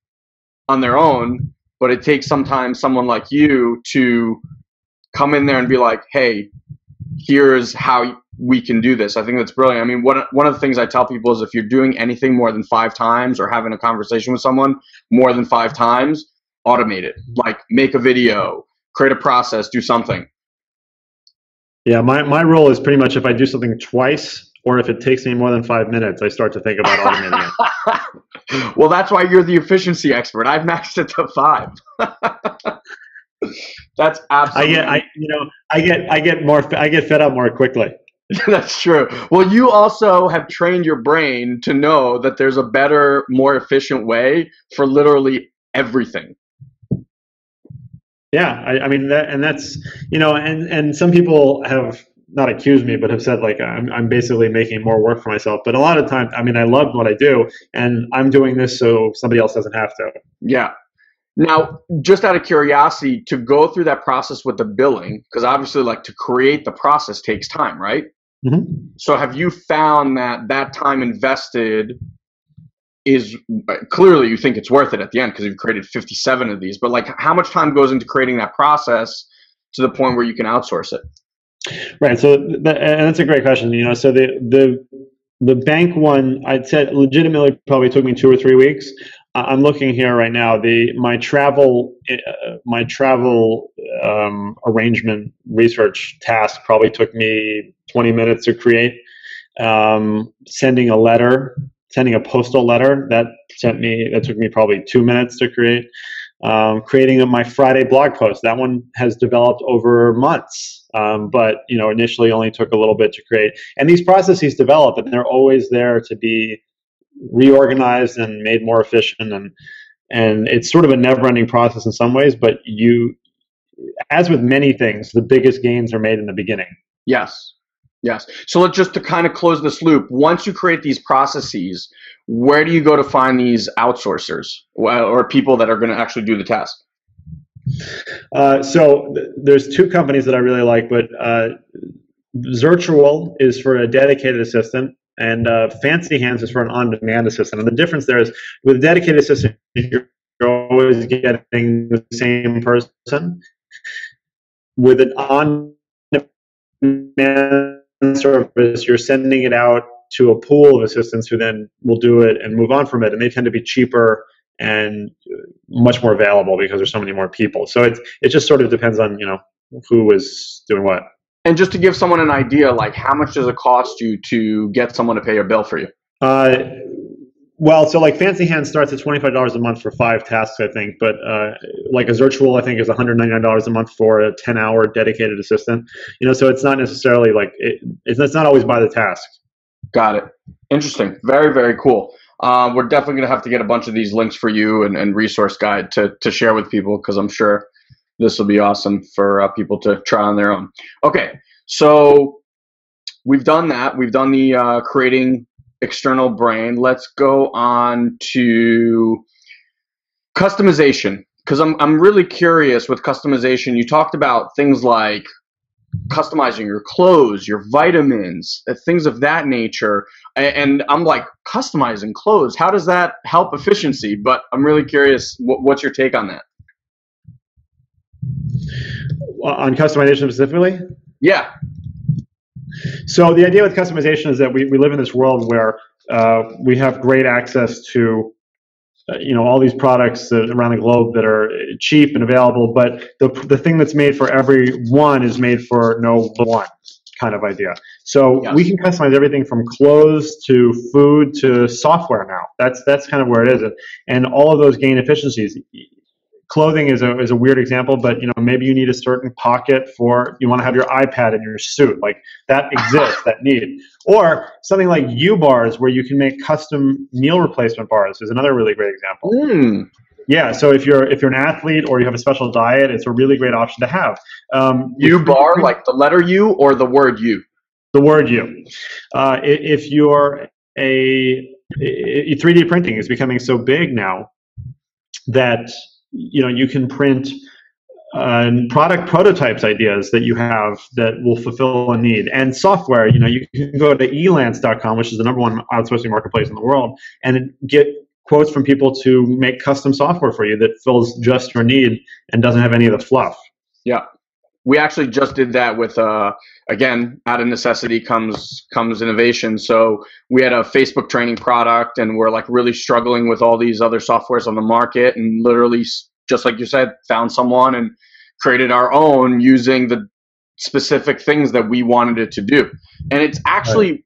on their own, but it takes sometimes someone like you to come in there and be like, hey, here's how we can do this. I think that's brilliant. I mean, one of the things I tell people is if you're doing anything more than 5 times or having a conversation with someone more than 5 times, automate it. Like make a video, create a process, do something. Yeah, my rule is pretty much if I do something twice or if it takes me more than 5 minutes, I start to think about automating it. Well, that's why you're the efficiency expert. I've maxed it to 5. That's absolutely. I get fed up more quickly. That's true. Well, you also have trained your brain to know that there's a better, more efficient way for literally everything. Yeah, I mean that's and some people have not accused me, but have said like I'm basically making more work for myself. But a lot of times, I mean, I love what I do, and I'm doing this so somebody else doesn't have to. Yeah. Now, just out of curiosity, to go through that process with the billing, because obviously, like to create the process takes time, right? Mm-hmm. So, have you found that time invested is clearly you think it's worth it at the end because you've created 57 of these, but like how much time goes into creating that process to the point where you can outsource it? Right. So and that's a great question. So the bank one, I'd say legitimately probably took me 2 or 3 weeks. I'm looking here right now. My travel arrangement research task probably took me 20 minutes to create. Sending a postal letter that took me probably 2 minutes to create. Creating my Friday blog post, that one has developed over months, but initially only took a little bit to create. And these processes develop, and they're always there to be reorganized and made more efficient. And it's sort of a never-ending process in some ways. But as with many things, the biggest gains are made in the beginning. Yes. Yes. So just to kind of close this loop, once you create these processes, where do you go to find these outsourcers or people that are going to actually do the task? So there's 2 companies that I really like, but Zirtual is for a dedicated assistant, and Fancy Hands is for an on-demand assistant. And the difference there is with a dedicated assistant, you're always getting the same person. With an on-demand service, you're sending it out to a pool of assistants who then will do it and move on from it, and they tend to be cheaper and much more available because there's so many more people. So it just sort of depends on who is doing what. And just to give someone an idea, like how much does it cost you to get someone to pay your bill for you? Well, so like Fancy Hands starts at $25 a month for 5 tasks, I think. But like a Zirtual, I think is $199 a month for a 10-hour dedicated assistant. So it's not necessarily like it's not always by the task. Got it. Interesting. Very, very cool. We're definitely going to have to get a bunch of these links for you and resource guide to share with people, because I'm sure this will be awesome for people to try on their own. Okay, so we've done that. We've done the creating external brain. Let's go on to customization, because I'm really curious with customization. You talked about things like customizing your clothes, your vitamins, things of that nature. And I'm like, customizing clothes, how does that help efficiency? But I'm really curious, what's your take on that? On customization specifically? Yeah. So the idea with customization is that we live in this world where we have great access to all these products around the globe that are cheap and available, but the thing that's made for everyone is made for no one, kind of idea. So Yes. We can customize everything from clothes to food to software now. That's kind of where it is, and all of those gain efficiencies. Clothing is a weird example, but maybe you need a certain pocket you want to have your iPad in your suit, like that exists, that need. Or something like U-bars, where you can make custom meal replacement bars, is another really great example. Yeah, so if you're an athlete or you have a special diet, it's a really great option to have. U-bar, like the letter U or the word U? The word U. If you're 3D printing is becoming so big now that you can print product prototypes, ideas that you have that will fulfill a need. And software, you can go to elance.com, which is the #1 outsourcing marketplace in the world, and get quotes from people to make custom software for you that fills just your need and doesn't have any of the fluff. Yeah. We actually just did that with, again, out of necessity comes innovation. So we had a Facebook training product, and we're like really struggling with all these other softwares on the market, and literally, just like you said, found someone and created our own using the specific things that we wanted it to do. And it's actually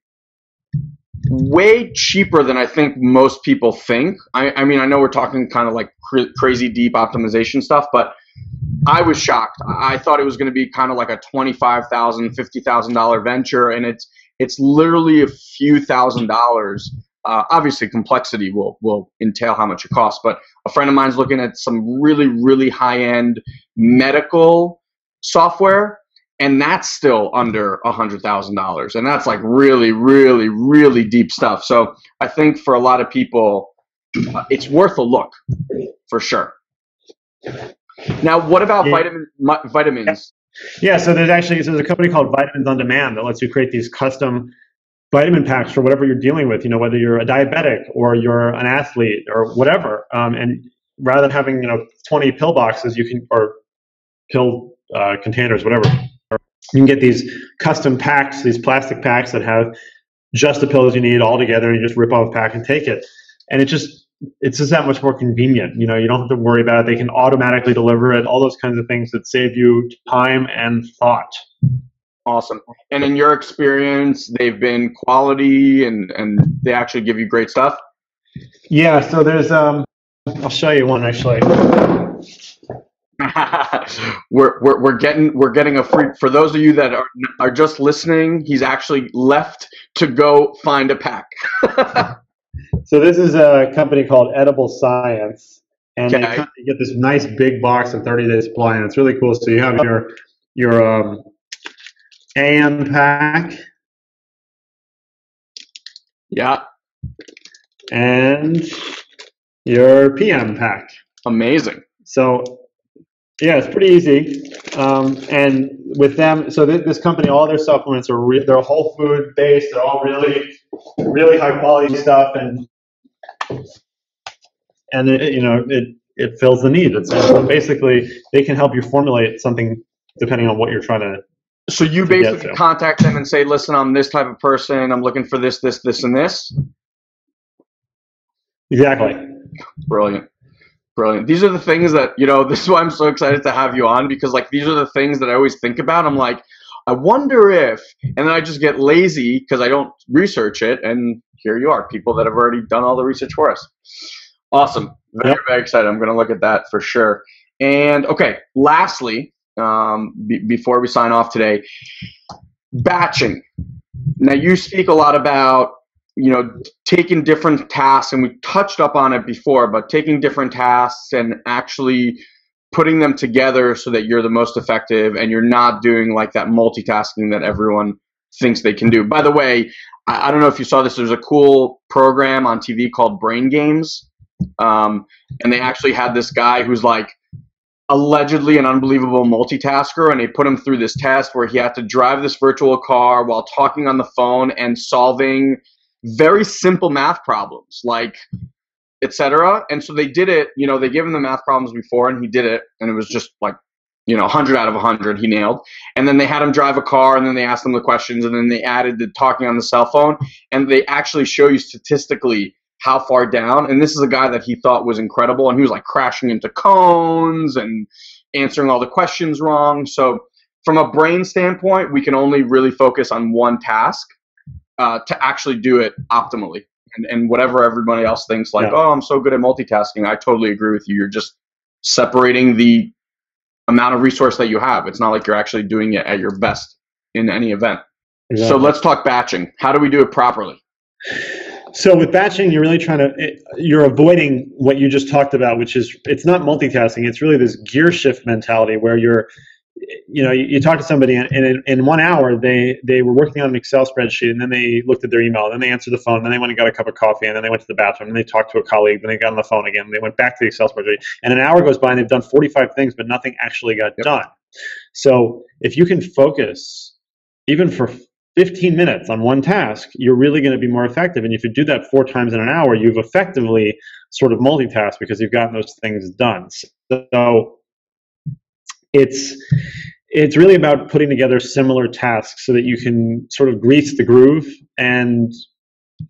way cheaper than I think most people think. I mean, I know we're talking kind of like crazy deep optimization stuff, but I was shocked. I thought it was going to be kind of like a $25,000, $50,000 venture, and it's literally a few $1,000s. Obviously, complexity will entail how much it costs, but a friend of mine's looking at some really, really high-end medical software, and that's still under $100,000, and that's like really, really, really deep stuff. So I think for a lot of people, it's worth a look for sure. Now, what about vitamins? Yeah, so there's a company called Vitamins on Demand that lets you create these custom vitamin packs for whatever you're dealing with, whether you're a diabetic or you're an athlete or whatever. And rather than having 20 pill boxes, or pill containers, whatever, you can get these custom packs, these plastic packs that have just the pills you need all together, and you just rip off a pack and take it. And it's just that much more convenient. You don't have to worry about it. They can automatically deliver it, all those kinds of things that save you time and thought. Awesome. And in your experience, they've been quality and they actually give you great stuff? Yeah, so there's I'll show you one actually. we're getting a free, for those of you that are just listening, he's actually left to go find a pack. So this is a company called Edible Science, and you get this nice big box of 30 Day Supply, and it's really cool. So you have your AM pack, and your PM pack. Amazing. So yeah, it's pretty easy. And with them, so this company, all their supplements are they're whole food based. They're all really, really high quality stuff, and it fills the need. It's basically they can help you formulate something depending on what you're trying to. So you basically contact them and say, "Listen, I'm this type of person. I'm looking for this, this, this, and this." Exactly. Brilliant. Brilliant. These are the things that, this is why I'm so excited to have you on, because like these are the things that I always think about. I'm like, I wonder if, and then I just get lazy because I don't research it. And here you are, people that have already done all the research for us. Awesome. Very, very excited. I'm going to look at that for sure. And okay, lastly, before we sign off today, batching. Now you speak a lot about taking different tasks, and we touched up on it before, but taking different tasks and actually putting them together so that you're the most effective and you're not doing like that multitasking that everyone thinks they can do. By the way, I don't know if you saw this. There's a cool program on TV called Brain Games. And they actually had this guy who's like allegedly an unbelievable multitasker, and they put him through this test where he had to drive this virtual car while talking on the phone and solving very simple math problems, like etc. And so they did it, they gave him the math problems before and he did it, and it was just like, 100 out of 100 he nailed. And then they had him drive a car, and then they asked him the questions, and then they added the talking on the cell phone, and they actually show you statistically how far down. And this is a guy that he thought was incredible, and he was like crashing into cones and answering all the questions wrong. So from a brain standpoint, we can only really focus on one task to actually do it optimally. And whatever everybody else thinks, like, oh, I'm so good at multitasking, I totally agree with you. You're just separating the amount of resource that you have. It's not like you're actually doing it at your best in any event. Exactly. So let's talk batching. How do we do it properly? So with batching, you're really you're avoiding what you just talked about, which is, it's not multitasking. It's really this gear shift mentality where you talk to somebody and in 1 hour, they were working on an Excel spreadsheet, and then they looked at their email, then they answered the phone, then they went and got a cup of coffee, and then they went to the bathroom, and they talked to a colleague, then they got on the phone again, and they went back to the Excel spreadsheet, and an hour goes by and they've done 45 things, but nothing actually got done. So if you can focus even for 15 minutes on one task, you're really going to be more effective. And if you do that 4 times in an hour, you've effectively sort of multitasked because you've gotten those things done. So it's really about putting together similar tasks so that you can sort of grease the groove and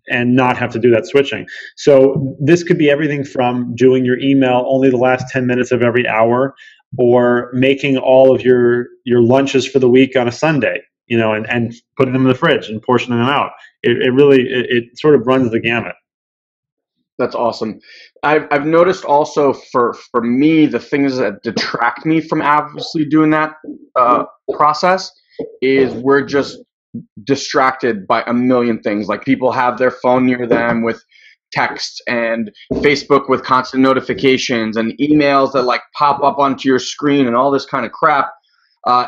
not have to do that switching. So this could be everything from doing your email only the last 10 minutes of every hour, or making all of your lunches for the week on a Sunday, and putting them in the fridge and portioning them out. It really sort of runs the gamut. That's awesome. I've noticed also for me, the things that detract me from obviously doing that process is we're just distracted by a million things. Like, people have their phone near them with text, and Facebook with constant notifications, and emails that like pop up onto your screen, and all this kind of crap.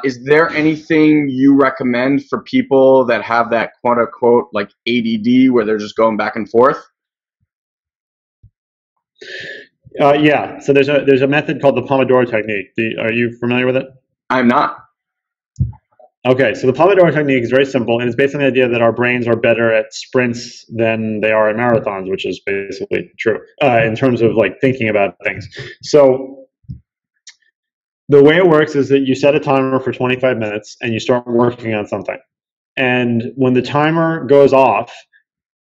Is there anything you recommend for people that have that quote unquote like ADD where they're just going back and forth? Yeah. So there's a method called the Pomodoro technique. Are you familiar with it? I'm not. Okay. So the Pomodoro technique is very simple, and it's based on the idea that our brains are better at sprints than they are at marathons, which is basically true in terms of like thinking about things. So the way it works is that you set a timer for 25 minutes and you start working on something. And when the timer goes off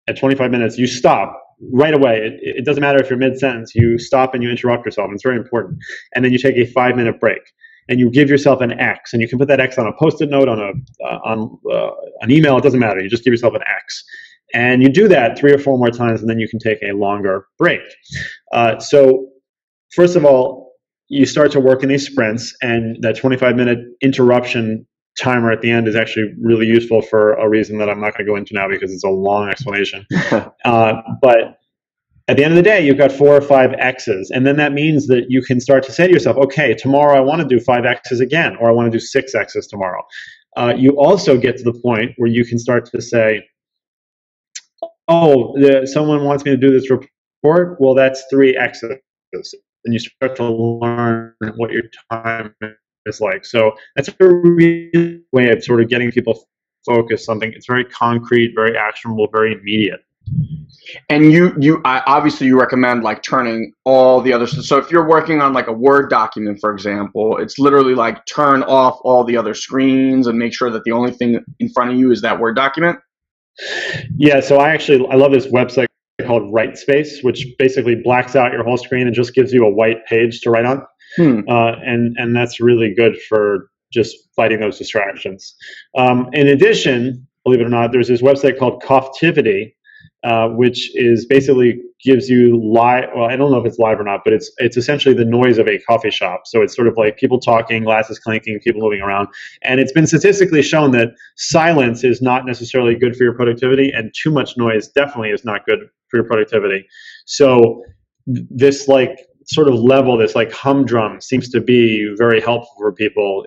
at 25 minutes, you stop right away. It doesn't matter if you're mid-sentence. You stop and you interrupt yourself. It's very important. And then you take a 5-minute break, and you give yourself an X. And you can put that X on a Post-it note, on an email. It doesn't matter. You just give yourself an X. And you do that 3 or 4 more times, and then you can take a longer break. So first of all, you start to work in these sprints, and that 25-minute interruption timer at the end is actually really useful for a reason that I'm not going to go into now because it's a long explanation. But at the end of the day, you've got 4 or 5 X's, and then that means that you can start to say to yourself, okay, tomorrow I want to do 5 X's again, or I want to do 6 X's tomorrow. You also get to the point where you can start to say, oh, someone wants me to do this report, well, that's 3 X's. And you start to learn what your time is like. So that's a real way of sort of getting people focused on something. It's very concrete, very actionable, very immediate. And obviously you recommend like turning all the other stuff. So if you're working on like a Word document, for example, it's literally like turn off all the other screens and make sure that the only thing in front of you is that Word document. Yeah. So I love this website called WhiteSpace, which basically blacks out your whole screen and just gives you a white page to write on. And that's really good for just fighting those distractions. In addition, believe it or not, there's this website called CoffTivity, which is basically gives you live. Well, I don't know if it's live or not, but it's essentially the noise of a coffee shop. So it's sort of like people talking, glasses clinking, people moving around, and it's been statistically shown that silence is not necessarily good for your productivity, and too much noise definitely is not good for your productivity. So this like sort of level, this like humdrum seems to be very helpful for people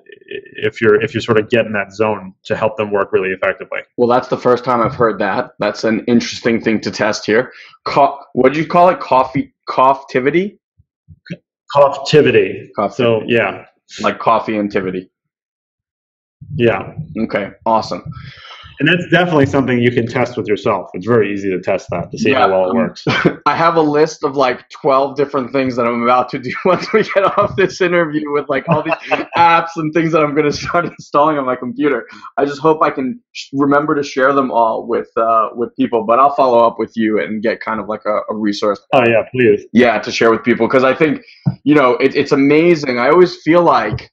if you're sort of getting that zone to help them work really effectively. Well, that's the first time I've heard that. That's an interesting thing to test here. What did you call it? CoffTivity? CoffTivity. So yeah. Like coffee and tivity. Yeah. Okay, awesome. And that's definitely something you can test with yourself. It's very easy to test that to see how well it works. I have a list of like 12 different things that I'm about to do once we get off this interview with like all these apps and things that I'm going to start installing on my computer. I just hope I can remember to share them all with people, but I'll follow up with you and get kind of like a resource. Oh yeah, please. Yeah, to share with people, because I think, it's amazing. I always feel like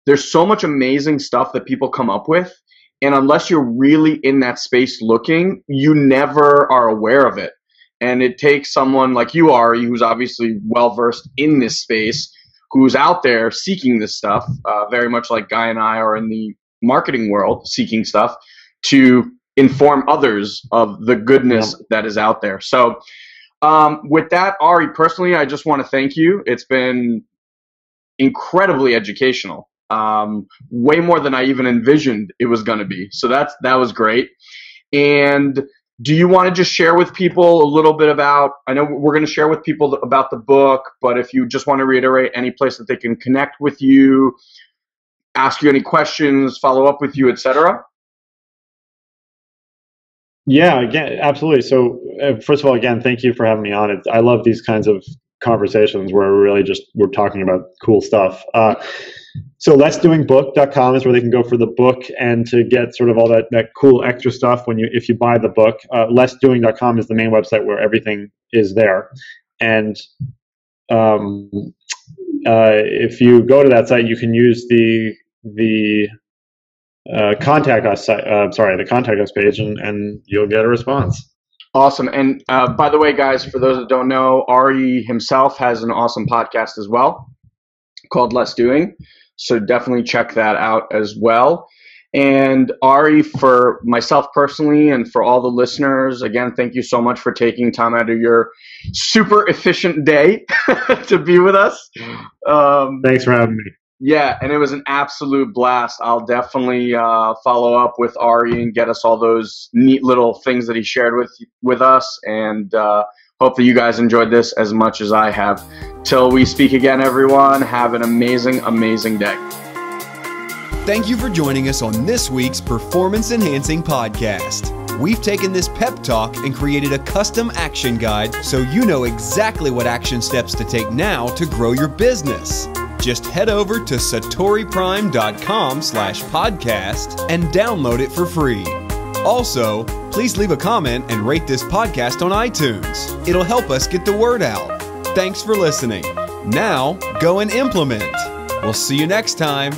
there's so much amazing stuff that people come up with. And unless you're really in that space looking, you never are aware of it. And it takes someone like you, Ari, who's obviously well-versed in this space, who's out there seeking this stuff, very much like Guy and I are in the marketing world seeking stuff, to inform others of the goodness that is out there. So with that, Ari, personally, I just want to thank you. It's been incredibly educational. Way more than I even envisioned it was going to be. So that was great. And do you want to just share with people a little bit about, I know we're going to share with people about the book, but if you just want to reiterate any place that they can connect with you, ask you any questions, follow up with you, etc. Yeah, again, absolutely. So first of all, again, thank you for having me on. I love these kinds of conversations where we're talking about cool stuff. So letsdoingbook.com is where they can go for the book and to get sort of all that cool extra stuff if you buy the book. Letsdoing.com is the main website where everything is there. And if you go to that site, you can use the contact us the contact us page, and you'll get a response. Awesome. And by the way, guys, for those that don't know, Ari himself has an awesome podcast as well called Let's Doing. So definitely check that out as well. And Ari, for myself personally and for all the listeners, again, thank you so much for taking time out of your super efficient day to be with us. Thanks for having me. Yeah, and it was an absolute blast. I'll definitely follow up with Ari and get us all those neat little things that he shared with us. And hope that you guys enjoyed this as much as I have. Till we speak again, everyone, have an amazing, amazing day. Thank you for joining us on this week's Performance Enhancing Podcast. We've taken this pep talk and created a custom action guide so you know exactly what action steps to take now to grow your business. Just head over to satoriprime.com/podcast and download it for free. Also, please leave a comment and rate this podcast on iTunes. It'll help us get the word out. Thanks for listening. Now, go and implement. We'll see you next time.